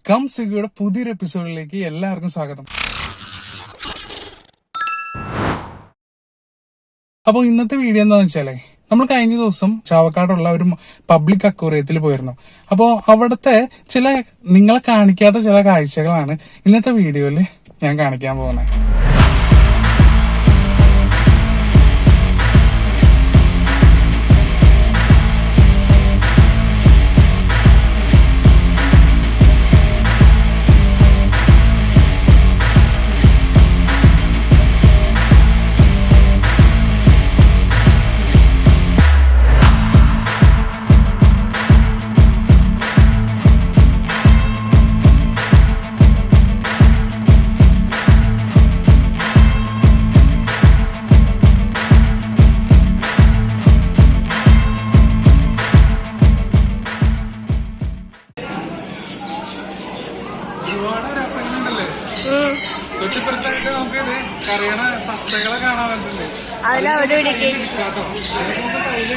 Come സ്വിഗ്ഗിയുടെ പുതിയൊരു എപ്പിസോഡിലേക്ക് എല്ലാവർക്കും സ്വാഗതം. അപ്പോൾ ഇന്നത്തെ വീഡിയോ എന്താണെന്ന് വെച്ചാലേ, നമ്മൾ കഴിഞ്ഞ ദിവസം ചാവക്കാടുള്ള ഒരു പബ്ലിക് അക്വേറിയത്തിൽ പോയിരുന്നു. അപ്പോൾ അവിടുത്തെ ചില നിങ്ങളെ കാണിക്കാത്ത ചില കാഴ്ചകളാണ് ഇന്നത്തെ വീഡിയോയിൽ ഞാൻ കാണിക്കാൻ പോകുന്നത്.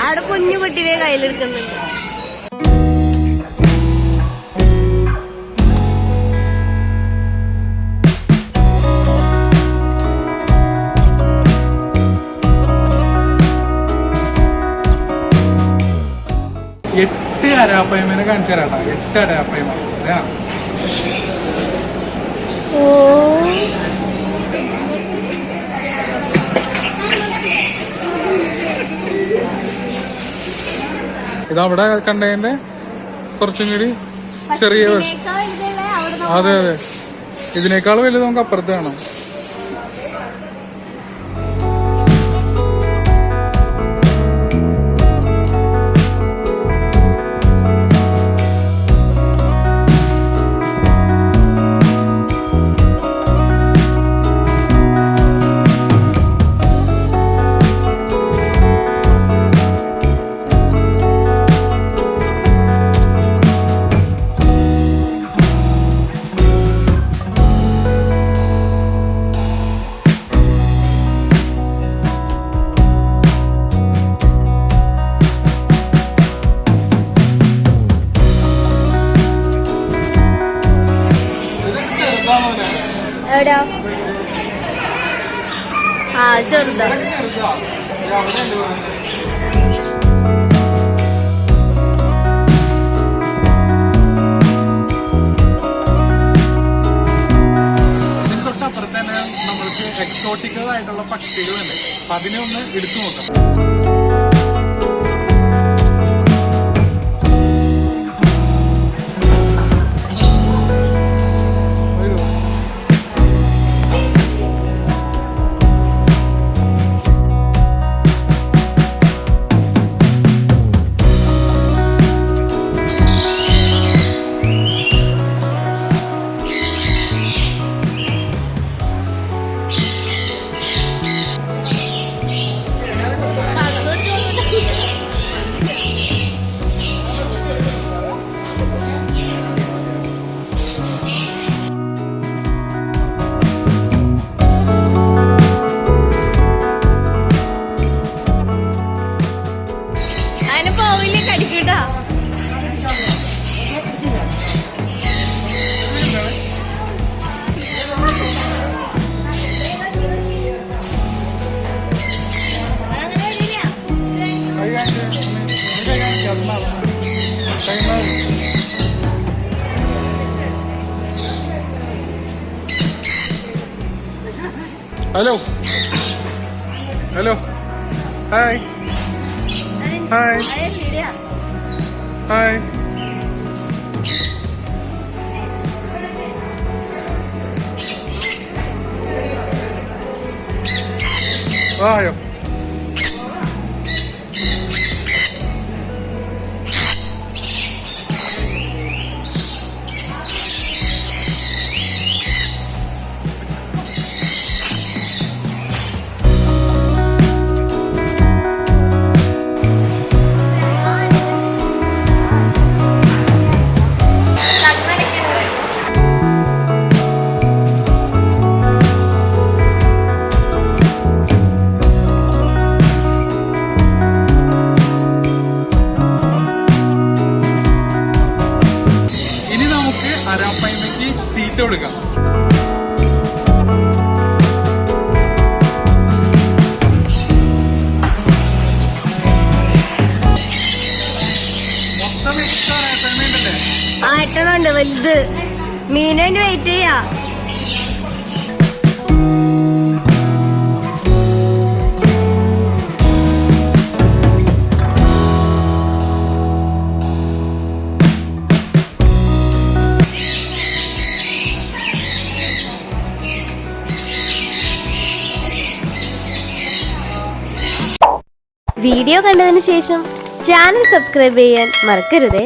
അവിടെ കുഞ്ഞു കുട്ടിയെ കയ്യിലെടുക്കുന്നുണ്ട്. എട്ട് അരാപ്പയ്മേനെ കാണിച്ചു തരാട്ടാ. 8 അരാപ്പയ്മ. ഇതവിടെ കണ്ടതിന്റെ കുറച്ചും കൂടി ചെറിയ, അതെ അതെ, ഇതിനേക്കാൾ വലുത് നമുക്ക് അപ്പുറത്ത് കാണാം. എവിടെയാ? ചെറുതാ. തൊട്ടപ്പുറത്ത് തന്നെ നമ്മൾക്ക് എക്സോട്ടിക്കൽ ആയിട്ടുള്ള പക്ഷികളുണ്ട്. അതിനെ ഒന്ന് എടുത്തു നോക്കാം. Hello hello, hi hi hi. വായോ. മീനു വേണ്ടി വെയിറ്റ് ചെയ്യാ. വീഡിയോ കണ്ടതിന് ശേഷം ചാനൽ സബ്സ്ക്രൈബ് ചെയ്യാൻ മറക്കരുതേ.